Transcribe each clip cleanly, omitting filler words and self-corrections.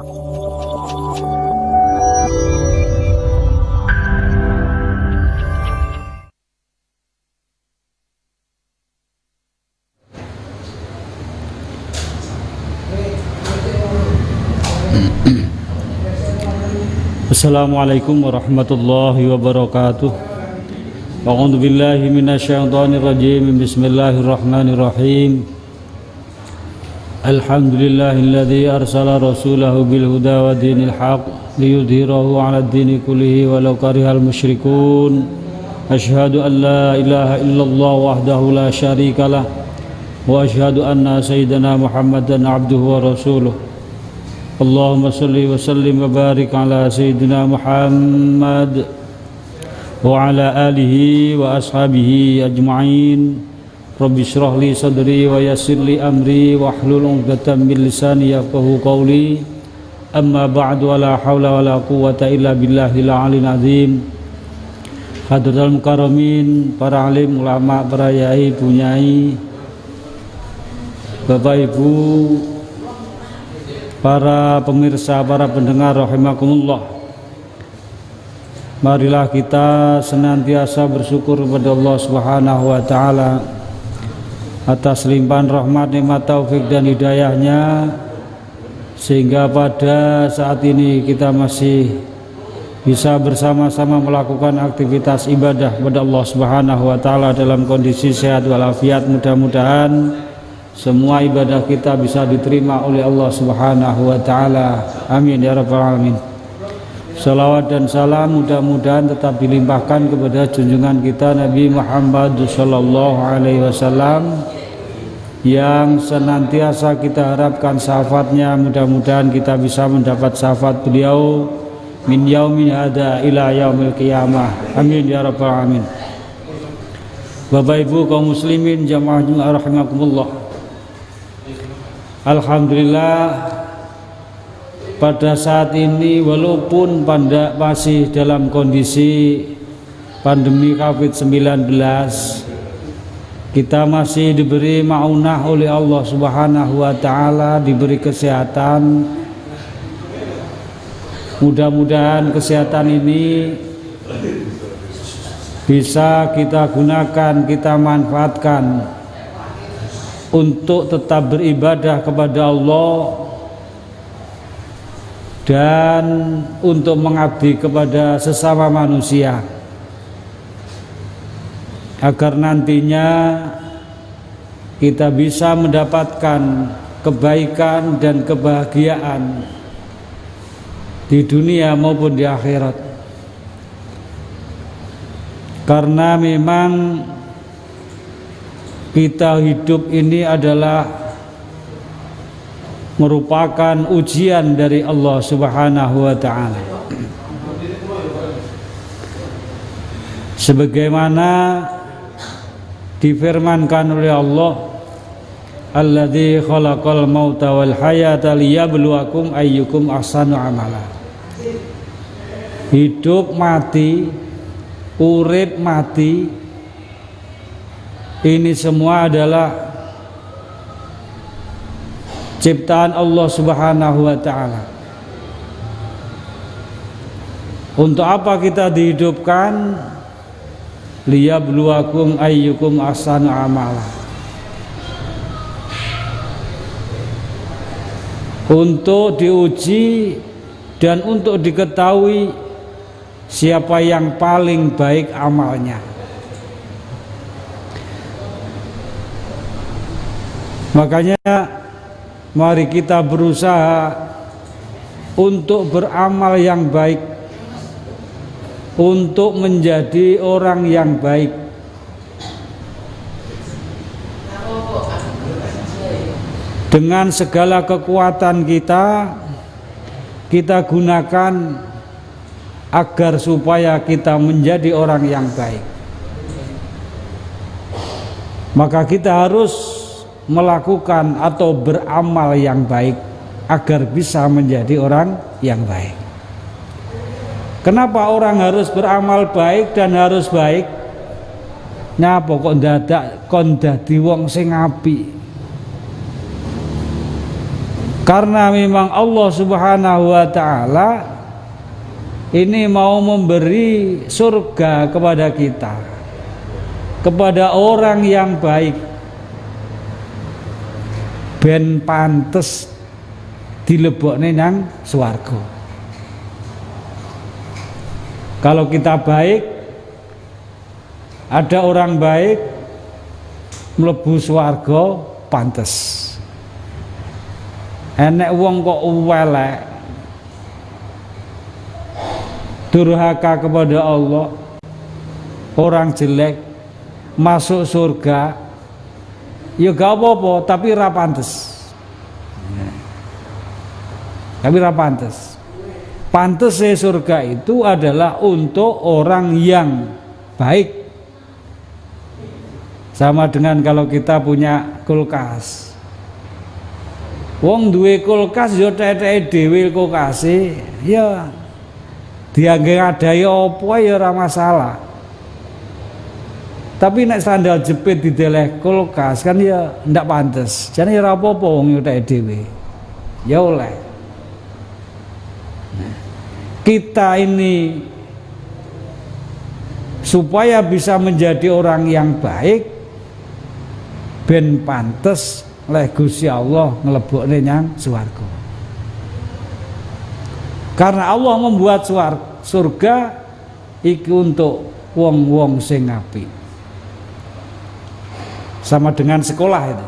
Assalamualaikum warahmatullahi wabarakatuh. A'udzu billahi minasyaitonir rajim. Bismillahirrahmanirrahim. Alhamdulillahilladzi arsala rasulahu bil huda wa dinil haqq liyudhhirahu 'alad dini kullihi walau karihal musyrikun. Asyhadu an la ilaha illallah wahdahu la syarikalah wa asyhadu anna sayyidana Muhammadan 'abduhu wa rasuluh. Allahumma salli wa sallim wa barik ala sayyidina Muhammad wa ala alihi wa ashabihi ajma'in. Rabbi shrah li sadri wa yassir li amri wa hlul 'uqdatam min lisani yafqahu qawli. Amma ba'du, wa la hawla wa la quwwata illa billahil aliyil azim. Hadratul mukarramin, para alim, ulama, para yai, bunyai, Bapak Ibu, para pemirsa, para pendengar rahimakumullah. Marilah kita senantiasa bersyukur kepada Allah Subhanahu wa taala atas limpahan rahmat, nikmat, taufik dan hidayahnya, sehingga pada saat ini kita masih bisa bersama-sama melakukan aktivitas ibadah kepada Allah Subhanahu wa taala dalam kondisi sehat walafiat. Mudah-mudahan semua ibadah kita bisa diterima oleh Allah Subhanahu wa taala. Amin ya rabbal alamin. Salawat dan salam mudah-mudahan tetap dilimpahkan kepada junjungan kita Nabi Muhammad sallallahu alaihi wasallam yang senantiasa kita harapkan syafaatnya. Mudah-mudahan kita bisa mendapat syafaat beliau min yaumin hada ila yaumil qiyamah. Amin ya rabbal alamin. Bapak Ibu kaum muslimin jamaah rahimakumullah. Alhamdulillah, pada saat ini walaupun masih dalam kondisi pandemi COVID-19, kita masih diberi maunah oleh Allah Subhanahu wa taala, diberi kesehatan. Mudah-mudahan kesehatan ini bisa kita gunakan, kita manfaatkan untuk tetap beribadah kepada Allah dan untuk mengabdi kepada sesama manusia, agar nantinya kita bisa mendapatkan kebaikan dan kebahagiaan di dunia maupun di akhirat. Karena memang kita hidup ini adalah merupakan ujian dari Allah Subhanahu wa taala. Sebagaimana difirmankan oleh Allah, alladzi khalaqal mauta wal hayata liyabluwakum ayyukum ahsanu amala. Hidup mati, urip mati, ini semua adalah ciptaan Allah Subhanahu wa taala. Untuk apa kita dihidupkan? Liyabluwakum ayyukum ahsanu amala. Untuk diuji dan untuk diketahui siapa yang paling baik amalnya. Makanya mari kita berusaha untuk beramal yang baik, untuk menjadi orang yang baik. Dengan segala kekuatan kita gunakan agar supaya kita menjadi orang yang baik. Maka kita harus melakukan atau beramal yang baik agar bisa menjadi orang yang baik. Kenapa orang harus beramal baik dan harus baik? Nyapa kok dadak kon dadi wong sing apik? Karena memang Allah Subhanahu wa taala ini mau memberi surga kepada kita, kepada orang yang baik, ben pantes dilebokne nang swarga. Kalau kita baik, ada orang baik mlebu swarga pantes. Enek wong kok welek, durhaka kepada Allah, orang jelek masuk surga, ya gak apa-apa, tapi ra pantes. Tapi ra pantes. Pantes surga itu adalah untuk orang yang baik. Sama dengan kalau kita punya kulkas. Wong duwe kulkas ya teteke dhewe kulkase, ya diangge ngadai apa ya ora masalah. Tapi nek sandal jepit dideleh kulkas kan ya ndak pantes. Jane ora apa-apa wong teteke dhewe. Ya oleh. Kita ini supaya bisa menjadi orang yang baik, ben pantes oleh Gusti Allah nglebokne nyang swarga. Karena Allah membuat surga iki untuk wong-wong sing apik. Sama dengan sekolah itu.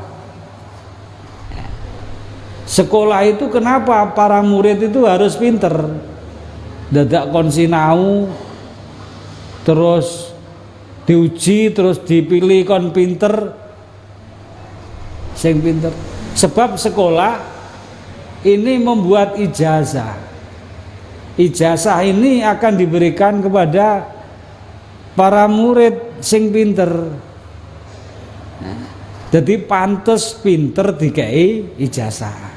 Sekolah itu kenapa para murid itu harus pinter? Dadak kon sinau, terus diuji, terus dipilih kon pinter, sing pinter. Sebab sekolah ini membuat ijazah. Ijazah ini akan diberikan kepada para murid sing pinter. Jadi pantes pinter dikei ijazah.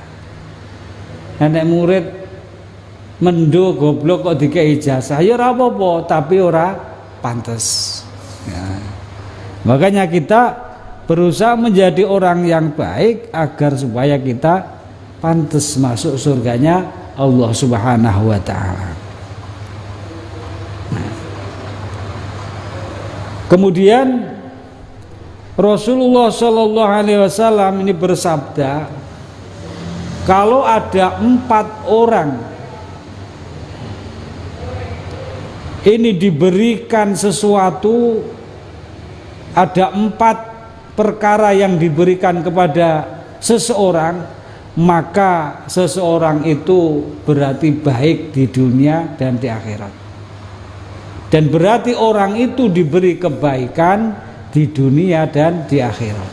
Nek murid mendo goblok kok dikei ijazah, ya ora apa-apa, tapi ora pantes. Ya. Makanya kita berusaha menjadi orang yang baik agar supaya kita pantas masuk surganya Allah Subhanahu wa taala. Kemudian Rasulullah Shallallahu alaihi wasallam ini bersabda, kalau ada 4 orang ini diberikan sesuatu, ada 4 perkara yang diberikan kepada seseorang, maka seseorang itu berarti baik di dunia dan di akhirat. Dan berarti orang itu diberi kebaikan di dunia dan di akhirat.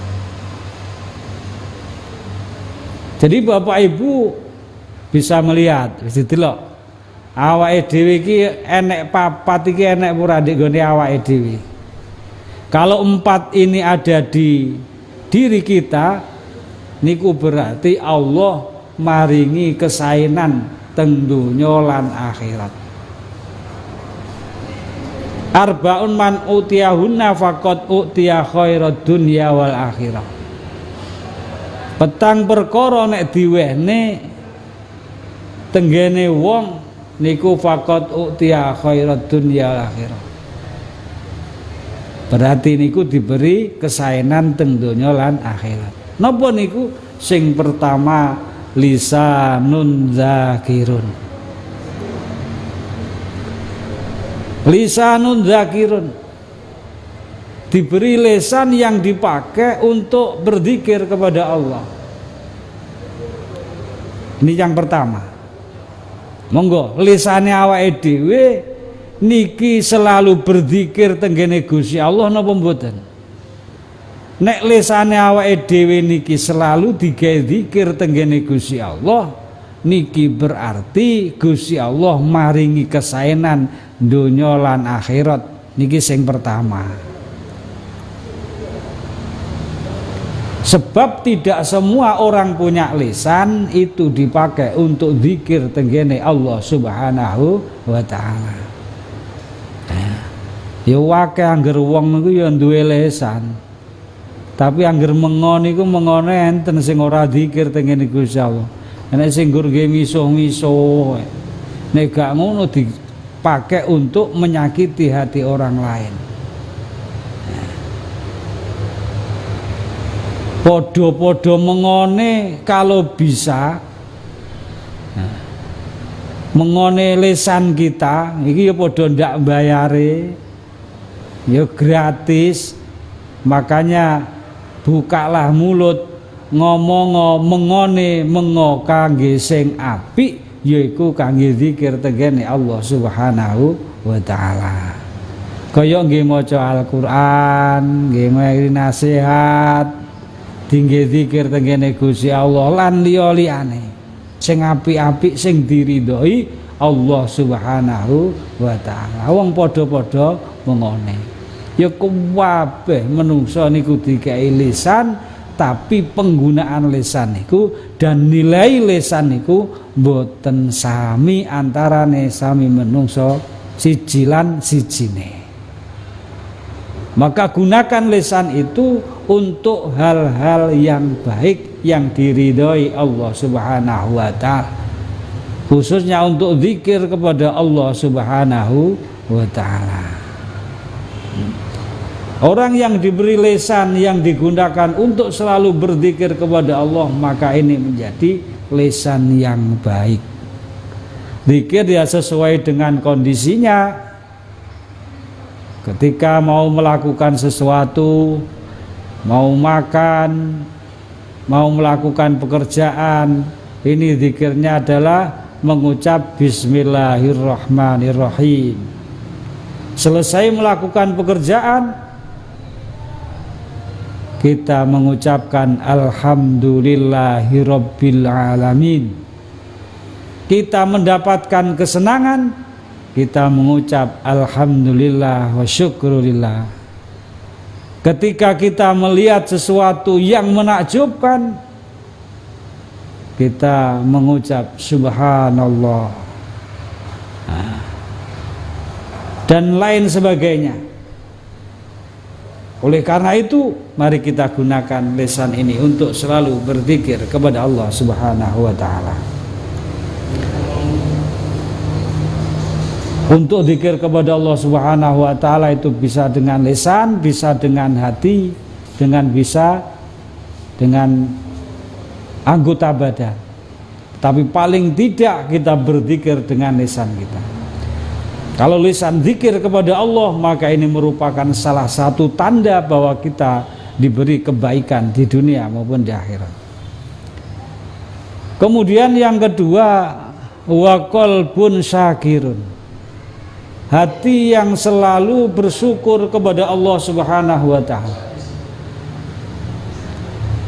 Jadi Bapak Ibu bisa melihat, bisa delok awake dhewe iki enek papat iki enek ora ndek gone awake dhewe. Kalau 4 ini ada di diri kita, niku berarti Allah maringi kesainan teng donya lan akhirat. Arbaun man utiyahunna faqad utiya khairat dunya wal akhirah. Petang perkara nek diwehne tenggene wong niku faqad utiya khairat dunya wal akhirah. Berarti niku diberi kesainan teng donya lan akhirat. Napa niku? Sing pertama lisanun zakirun. Lisanun zakirun, diberi lisan yang dipakai untuk berzikir kepada Allah. Ini yang pertama. Monggo lisane awake dhewe niki selalu berzikir tenggene Gusti Allah napa mboten? Nek lisane awake dhewe niki selalu digawe zikir tenggene Gusti Allah, niki berarti Gusti Allah maringi kesainan dunya lan akhirat. Niki sing pertama. Sebab tidak semua orang punya lisan itu dipakai untuk zikir tenggene Allah Subhanahu wa taala. Ya wae angger wong niku ya duwe lisan. Tapi angger mengon niku mengone enten sing ora zikir tenggene Gusti Allah. Nek sing nggur nggih misuh-misuh. Nek gak ngono dipakai untuk menyakiti hati orang lain. Podo-podo mengone kalau bisa mengone lisan kita iki ya podo ndak bayare ya gratis, makanya bukalah mulut ngomong mengone mengo kangge sing apik yaiku kangge zikir tengene Allah Subhanahu wa taala. Kaya nggih maca Al-Qur'an, nggih mari nasihat, tinggi zikir tengene Gusti Allah lan liya-liyane sing apik-apik sing diridhoi Allah Subhanahu wa taala. Wong padha-padha mengone. Ya kabeh menungso niku dikai lisan, tapi penggunaan lisan niku dan nilai lisan niku boten sami antarane sami menungso siji lan sijine. Maka gunakan lisan itu untuk hal-hal yang baik yang diridhoi Allah Subhanahu wa taala, khususnya untuk zikir kepada Allah Subhanahu wa taala. Orang yang diberi lisan yang digunakan untuk selalu berzikir kepada Allah, maka ini menjadi lisan yang baik. Zikir ya sesuai dengan kondisinya. Ketika mau melakukan sesuatu, mau makan, mau melakukan pekerjaan, ini zikirnya adalah mengucap Bismillahirrahmanirrahim. Selesai melakukan pekerjaan, kita mengucapkan Alhamdulillahirabbil alamin. Kita mendapatkan kesenangan, kita mengucap Alhamdulillah wa syukrulillah. Ketika kita melihat sesuatu yang menakjubkan, kita mengucap Subhanallah, dan lain sebagainya. Oleh karena itu, mari kita gunakan lisan ini untuk selalu berzikir kepada Allah Subhanahu wa taala. Untuk zikir kepada Allah Subhanahu wa taala itu bisa dengan lisan, bisa dengan hati, bisa dengan anggota badan. Tapi paling tidak kita berzikir dengan lisan kita. Kalau lisan zikir kepada Allah, maka ini merupakan salah satu tanda bahwa kita diberi kebaikan di dunia maupun di akhirat. Kemudian yang kedua, wa qalbun syakirun. Hati yang selalu bersyukur kepada Allah Subhanahu wa taala.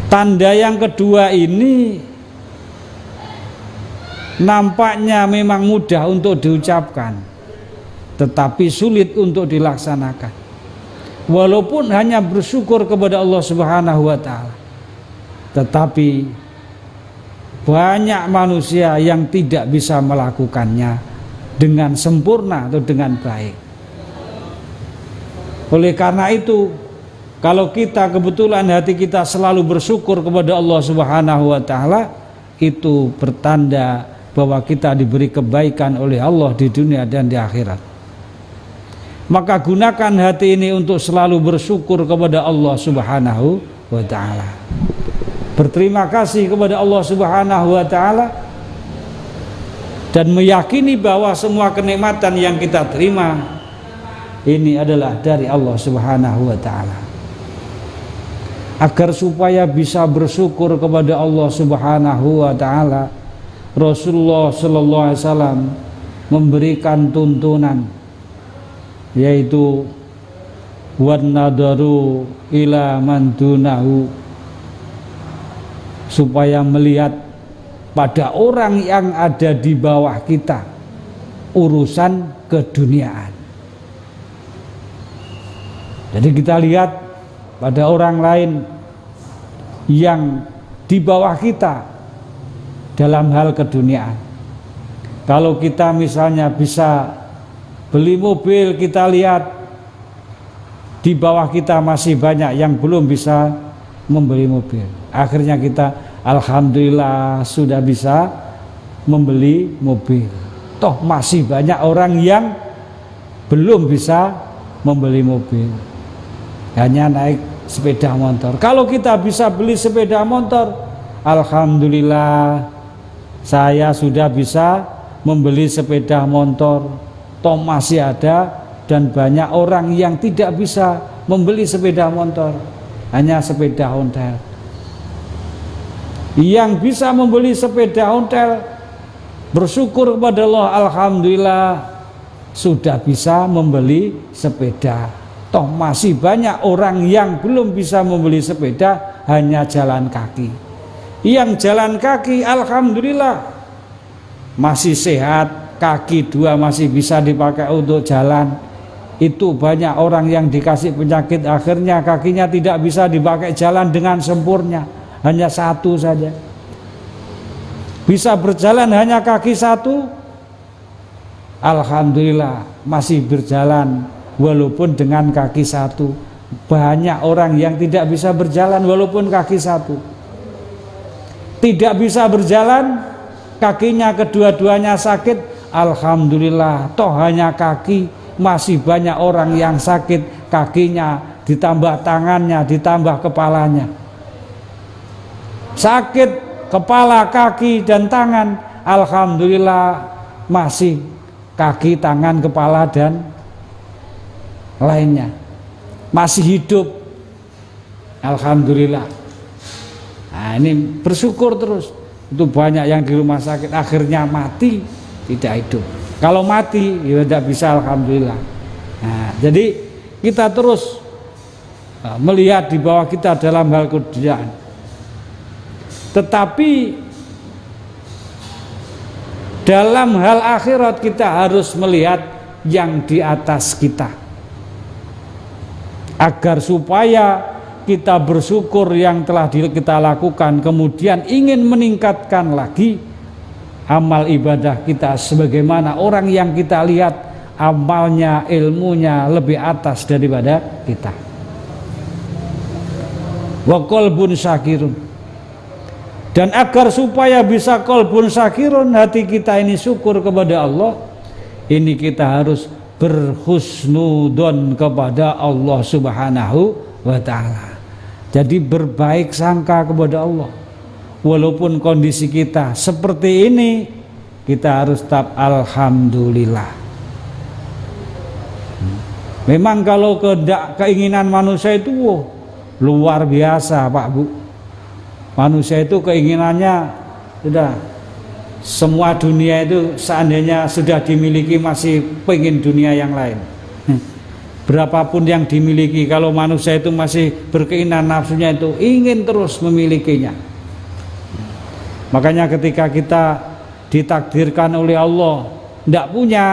Tanda yang kedua ini nampaknya memang mudah untuk diucapkan, tetapi sulit untuk dilaksanakan. Walaupun hanya bersyukur kepada Allah Subhanahu wa taala, tetapi banyak manusia yang tidak bisa melakukannya dengan sempurna atau dengan baik. Oleh karena itu, kalau kita kebetulan hati kita selalu bersyukur kepada Allah Subhanahu wa taala, itu bertanda bahwa kita diberi kebaikan oleh Allah di dunia dan di akhirat. Maka gunakan hati ini untuk selalu bersyukur kepada Allah Subhanahu wa taala. Berterima kasih kepada Allah Subhanahu wa taala dan meyakini bahwa semua kenikmatan yang kita terima ini adalah dari Allah Subhanahu wa taala. Agar supaya bisa bersyukur kepada Allah Subhanahu wa taala, Rasulullah sallallahu alaihi wasallam memberikan tuntunan, yaitu wan nadaru ila man dunahu, supaya melihat pada orang yang ada di bawah kita urusan keduniaan. Jadi kita lihat pada orang lain yang di bawah kita dalam hal keduniaan. Kalau kita misalnya bisa beli mobil, kita lihat di bawah kita masih banyak yang belum bisa membeli mobil. Akhirnya kita alhamdulillah sudah bisa membeli mobil. Toh masih banyak orang yang belum bisa membeli mobil, hanya naik sepeda motor. Kalau kita bisa beli sepeda motor, alhamdulillah saya sudah bisa membeli sepeda motor. Toh masih ada dan banyak orang yang tidak bisa membeli sepeda motor, hanya sepeda ontel. Yang bisa membeli sepeda ontel, bersyukur kepada Allah, alhamdulillah sudah bisa membeli sepeda. Toh masih banyak orang yang belum bisa membeli sepeda, hanya jalan kaki. Yang jalan kaki alhamdulillah masih sehat, kaki dua masih bisa dipakai untuk jalan. Itu banyak orang yang dikasih penyakit, akhirnya kakinya tidak bisa dipakai jalan dengan sempurna, hanya satu saja. Bisa berjalan hanya kaki satu, alhamdulillah masih berjalan walaupun dengan kaki satu. Banyak orang yang tidak bisa berjalan walaupun kaki satu. Tidak bisa berjalan, kakinya kedua-duanya sakit, alhamdulillah toh hanya kaki. Masih banyak orang yang sakit kakinya, ditambah tangannya, ditambah kepalanya. Sakit kepala, kaki, dan tangan, alhamdulillah masih kaki, tangan, kepala, dan lainnya masih hidup, alhamdulillah. Nah, ini bersyukur terus. Itu banyak yang di rumah sakit akhirnya mati, tidak hidup. Kalau mati ya tidak bisa, alhamdulillah. Nah, jadi kita terus melihat di bawah kita dalam hal keduniaan. Tetapi dalam hal akhirat kita harus melihat yang di atas kita, agar supaya kita bersyukur yang telah kita lakukan, kemudian ingin meningkatkan lagi amal ibadah kita, sebagaimana orang yang kita lihat amalnya, ilmunya lebih atas daripada kita. Wa qalbun syakirun. Dan agar supaya bisa qalbun syakirun, hati kita ini syukur kepada Allah, ini kita harus berhusnudon kepada Allah Subhanahu wa ta'ala. Jadi berbaik sangka kepada Allah. Walaupun kondisi kita seperti ini, kita harus tetap alhamdulillah. Memang kalau keinginan manusia itu luar biasa, Pak Bu. Manusia itu keinginannya sudah semua dunia itu seandainya sudah dimiliki masih pengen dunia yang lain. Berapapun yang dimiliki, kalau manusia itu masih berkeinginan, nafsunya itu ingin terus memilikinya. Makanya ketika kita ditakdirkan oleh Allah tidak punya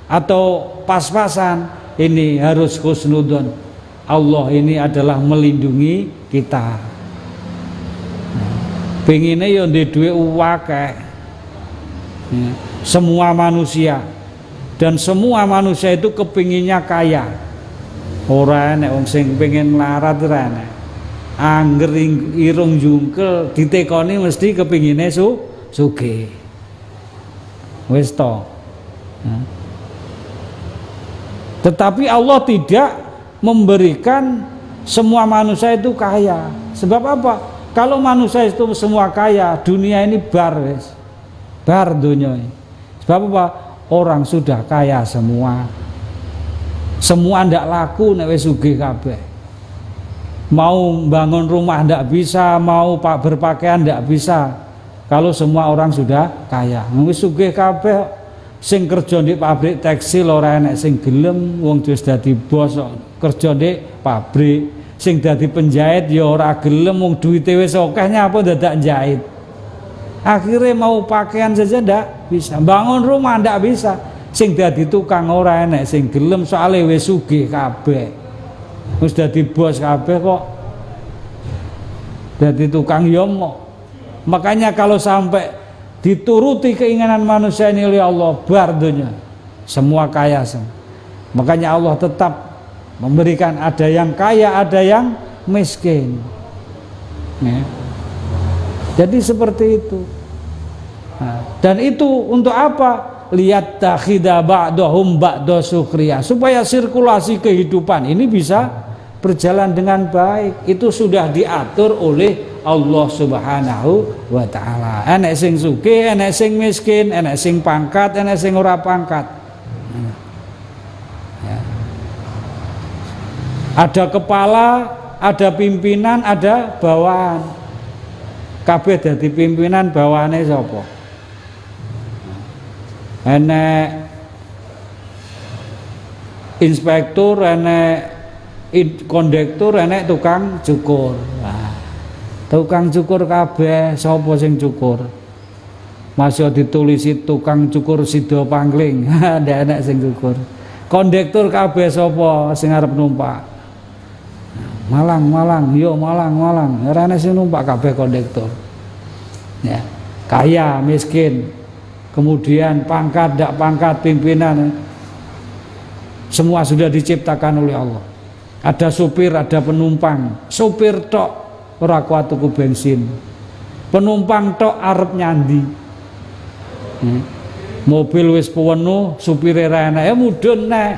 atau pas-pasan, ini harus husnudon. Allah ini adalah melindungi kita. Pengennya yang di duwe uwake. Semua manusia, dan semua manusia itu kepinginnya kaya. Ora enek wong sing pengen melarat ora enek. Angger irung jungkel ditekoni mesti kepingine sugih. Wis to. Tetapi Allah tidak memberikan semua manusia itu kaya. Sebab apa? Kalau manusia itu semua kaya, dunia ini bar wis. Bar dunia ini. Sebab apa? Orang sudah kaya semua. Semua ndak laku nek wis sugih kabeh. Mau bangun rumah ndak bisa, mau berpakaian ndak bisa. Kalau semua orang sudah kaya, wis sugih kabeh. Sing kerja di pabrik tekstil ora enek sing gelem, wong wis dadi bos kerja di pabrik. Sing dadi penjahit ya ora gelem, wong duwite wis akeh nyapa dadak jahit. Akhirnya mau pakaian saja ndak bisa, bangun rumah ndak bisa. Sing dadi tukang ora enek sing gelem, soalé wis sugih kabeh. Wis dadi bos kabeh kok dadi tukang yomo. Makanya kalau sampai dituruti keinginan manusia ini oleh Allah, bar dunia, semua kaya semua. Makanya Allah tetap memberikan, ada yang kaya, ada yang miskin. Ya. Jadi seperti itu. Dan itu untuk apa? Lihat takhida ba'dahum ba'da sukhriya, supaya sirkulasi kehidupan ini bisa berjalan dengan baik. Itu sudah diatur oleh Allah Subhanahu wa taala. Enek sing sugih, enek sing miskin, enek sing pangkat, enek sing ora pangkat. Ya. Ada kepala, ada pimpinan, ada bawahan. Kabeh dadi pimpinan, bawahane sapa? Enek inspektur, enek kondektur, enek tukang cukur. Nah, tukang cukur kabeh sapa sing cukur? Masih ditulisi tukang cukur Sido Pangling. Ndak enek sing cukur. Kondektur kabeh sapa sing arep numpak? Malang, yo Malang. Ora enek sing numpak kabeh kondektur. Ya, kaya, miskin, kemudian pangkat, tidak pangkat, pimpinan, semua sudah diciptakan oleh Allah. Ada supir, ada penumpang. Supir tok ora kuat tuku bensin, penumpang tok arep nyandi. Mobil wis penuh, supire ra enak, ya mudhun nek.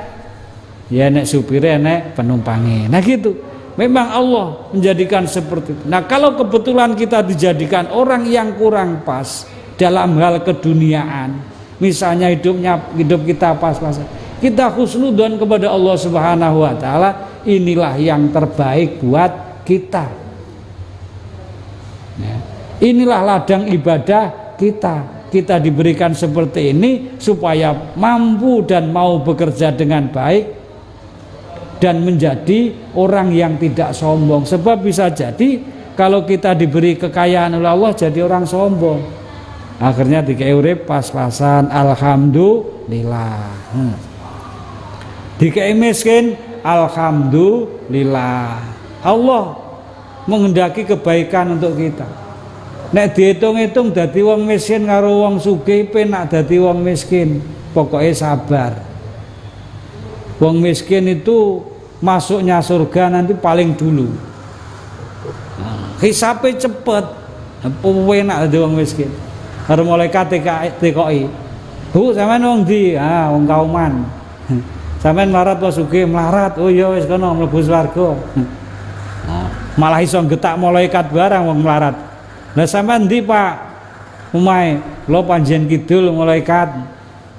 Ya nek supire enek, penumpange. Nah gitu. Memang Allah menjadikan seperti itu. Nah kalau kebetulan kita dijadikan orang yang kurang pas dalam hal keduniaan, misalnya hidup kita pas-pasan, kita husnudzon kepada Allah Subhanahu wa taala, inilah yang terbaik buat kita. Ya. Inilah ladang ibadah kita. Kita diberikan seperti ini supaya mampu dan mau bekerja dengan baik dan menjadi orang yang tidak sombong. Sebab bisa jadi kalau kita diberi kekayaan oleh Allah jadi orang sombong. Akhirnya dikai urip pas-pasan, alhamdulillah. Dikai miskin, alhamdulillah. Allah menghendaki kebaikan untuk kita. Nek dihitung-hitung dadi wong miskin karo wong sugih penak dadi wong miskin. Pokoknya sabar. Wong miskin itu masuknya surga nanti paling dulu. Hisapnya cepet, enak dadi wong miskin. Karo malaikat TKI. Bu, sampean wong ndi? Ah, wong Kauman. Sampean melarat apa sugih? Melarat. Oh iya wis kono mlebu swarga. Malah iso getak malaikat barang wong melarat. Lah sampean ndi, Pak? Omahe, lho panjen kidul malaikat.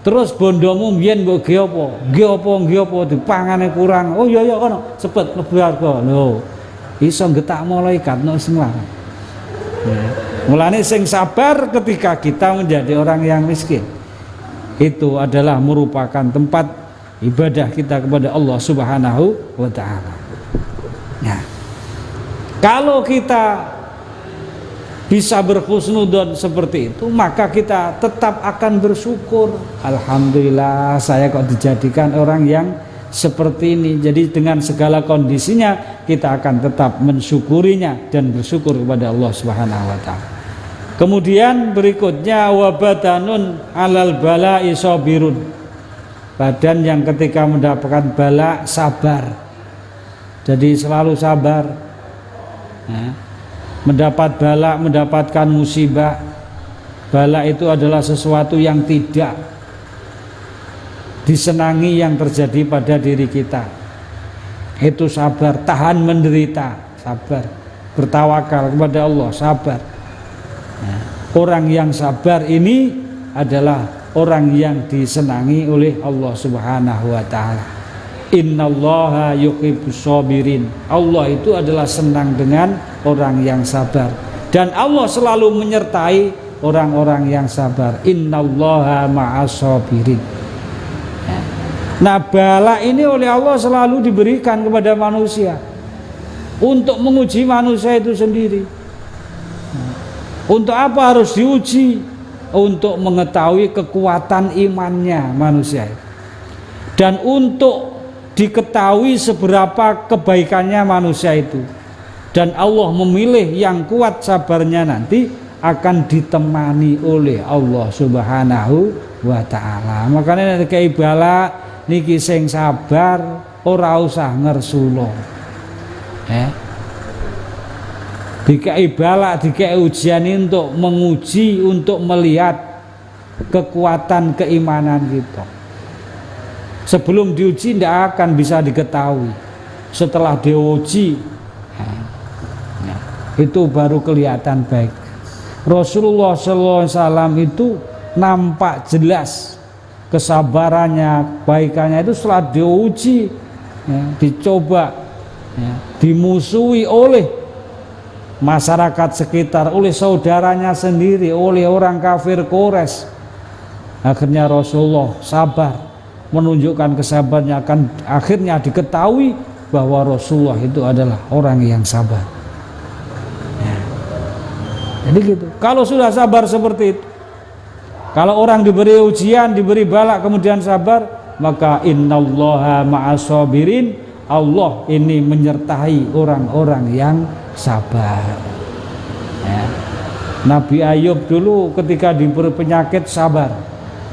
Terus bondomu mbiyen mbok ge apa? Ge apa dipangane kurang. Oh iya kono, cepet mlebu swarga. Lho, iso getak malaikat nek semua. Mulane sing sabar ketika kita menjadi orang yang miskin. Itu adalah merupakan tempat ibadah kita kepada Allah Subhanahu wa taala. Nah, kalau kita bisa berhusnudzon seperti itu, maka kita tetap akan bersyukur. Alhamdulillah saya kok dijadikan orang yang seperti ini. Jadi dengan segala kondisinya kita akan tetap mensyukurinya dan bersyukur kepada Allah Subhanahu wa taala. Kemudian berikutnya wabadanun alal bala'i sabirun. Badan yang ketika mendapatkan bala sabar. Jadi selalu sabar. Nah, mendapat bala, mendapatkan musibah. Bala itu adalah sesuatu yang tidak disenangi yang terjadi pada diri kita. Itu sabar, tahan menderita, sabar, bertawakal kepada Allah, sabar. Nah, orang yang sabar ini adalah orang yang disenangi oleh Allah Subhanahu wa taala. Innallaha yuhibbus sabirin. Allah itu adalah senang dengan orang yang sabar, dan Allah selalu menyertai orang-orang yang sabar. Innallaha ma'as sabirin. Nah, bala ini oleh Allah selalu diberikan kepada manusia untuk menguji manusia itu sendiri. Untuk apa harus diuji? Untuk mengetahui kekuatan imannya manusia, dan untuk diketahui seberapa kebaikannya manusia itu. Dan Allah memilih yang kuat sabarnya nanti akan ditemani oleh Allah Subhanahu wa taala. Makanya nek kei bala niki sing sabar ora usah ngersula. dikai balak, dikai ujian ini untuk menguji, untuk melihat kekuatan keimanan kita. Sebelum diuji tidak akan bisa diketahui. Setelah diuji itu baru kelihatan baik. Rasulullah SAW itu nampak jelas kesabarannya, kebaikannya itu setelah diuji, dicoba, dimusuhi oleh masyarakat sekitar, oleh saudaranya sendiri, oleh orang kafir Quraisy. Akhirnya Rasulullah sabar, menunjukkan kesabarannya, akan akhirnya diketahui bahwa Rasulullah itu adalah orang yang sabar. Jadi gitu. Kalau sudah sabar seperti itu, kalau orang diberi ujian, diberi balak kemudian sabar, maka innallaha ma'as-sabirin, Allah ini menyertai orang-orang yang sabar. Nabi Ayub dulu ketika diberi penyakit sabar,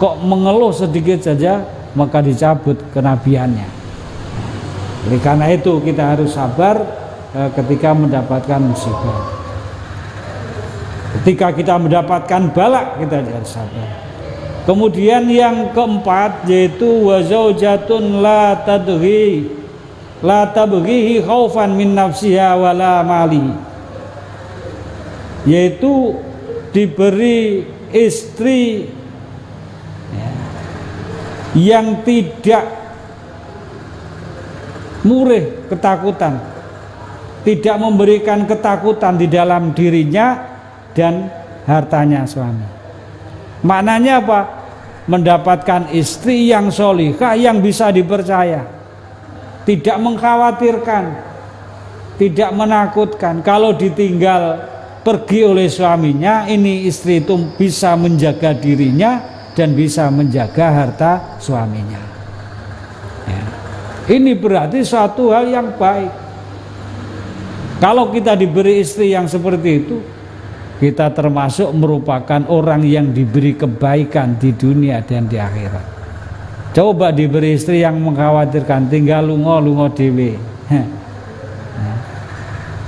kok mengeluh sedikit saja maka dicabut kenabiannya. Oleh karena itu kita harus sabar ketika mendapatkan musibah. Ketika kita mendapatkan balak kita harus sabar. Kemudian yang keempat yaitu wazaujatun la tabghi khaufan min nafsiha wala mali, yaitu diberi istri yang tidak murih ketakutan, tidak memberikan ketakutan di dalam dirinya dan hartanya suami. Maknanya apa? Mendapatkan istri yang sholihah, yang bisa dipercaya, tidak mengkhawatirkan, tidak menakutkan. Kalau ditinggal pergi oleh suaminya, ini istri itu bisa menjaga dirinya dan bisa menjaga harta suaminya. Ini berarti suatu hal yang baik. Kalau kita diberi istri yang seperti itu, kita termasuk merupakan orang yang diberi kebaikan di dunia dan di akhirat. Coba diberi istri yang mengkhawatirkan, tinggal lungo dewe,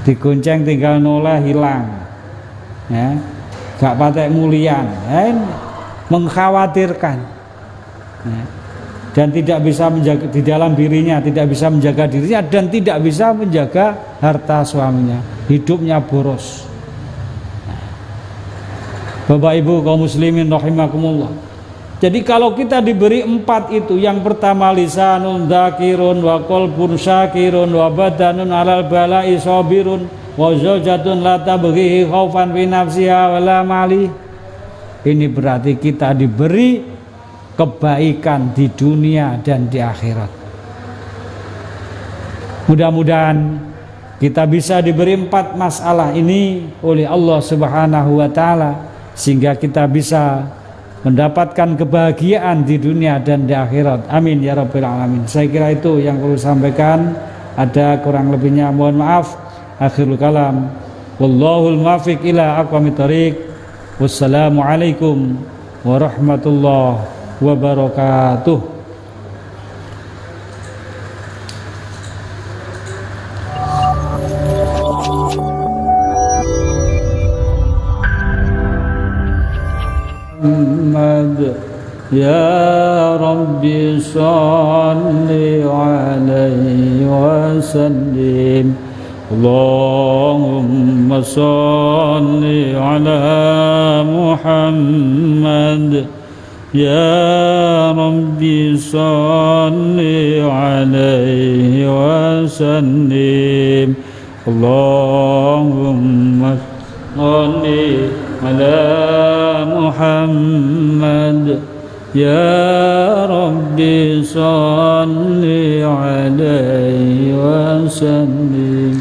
dikunceng tinggal noleh hilang, gak patek mulian, mengkhawatirkan, dan tidak bisa menjaga di dalam dirinya, tidak bisa menjaga dirinya dan tidak bisa menjaga harta suaminya, hidupnya boros. Bapak Ibu kaum muslimin rahimakumullah. Jadi kalau kita diberi empat itu, yang pertama lisanun dzakirun wa qalbun syakirun wa badanun alal bala'i sabirun wa zaujatun la tabghi khaufan fi nafsiha wala mali. Ini berarti kita diberi kebaikan di dunia dan di akhirat. Mudah-mudahan kita bisa diberi empat masalah ini oleh Allah Subhanahu wa taala, sehingga kita bisa mendapatkan kebahagiaan di dunia dan di akhirat. Amin ya rabbal alamin. Saya kira itu yang perlu sampaikan. Ada kurang lebihnya mohon maaf. Akhirul kalam. Wallahul muwaffiq ila aqwamit thoriq. Wassalamualaikum warahmatullahi wabarakatuh. Ya Rabbi salli alaihi wa sallim. Allahumma salli ala Muhammad. Ya Rabbi salli alaihi wa sallim. Allahumma salli ala Muhammad. Ya Rabbi salli alaihi wa sallim.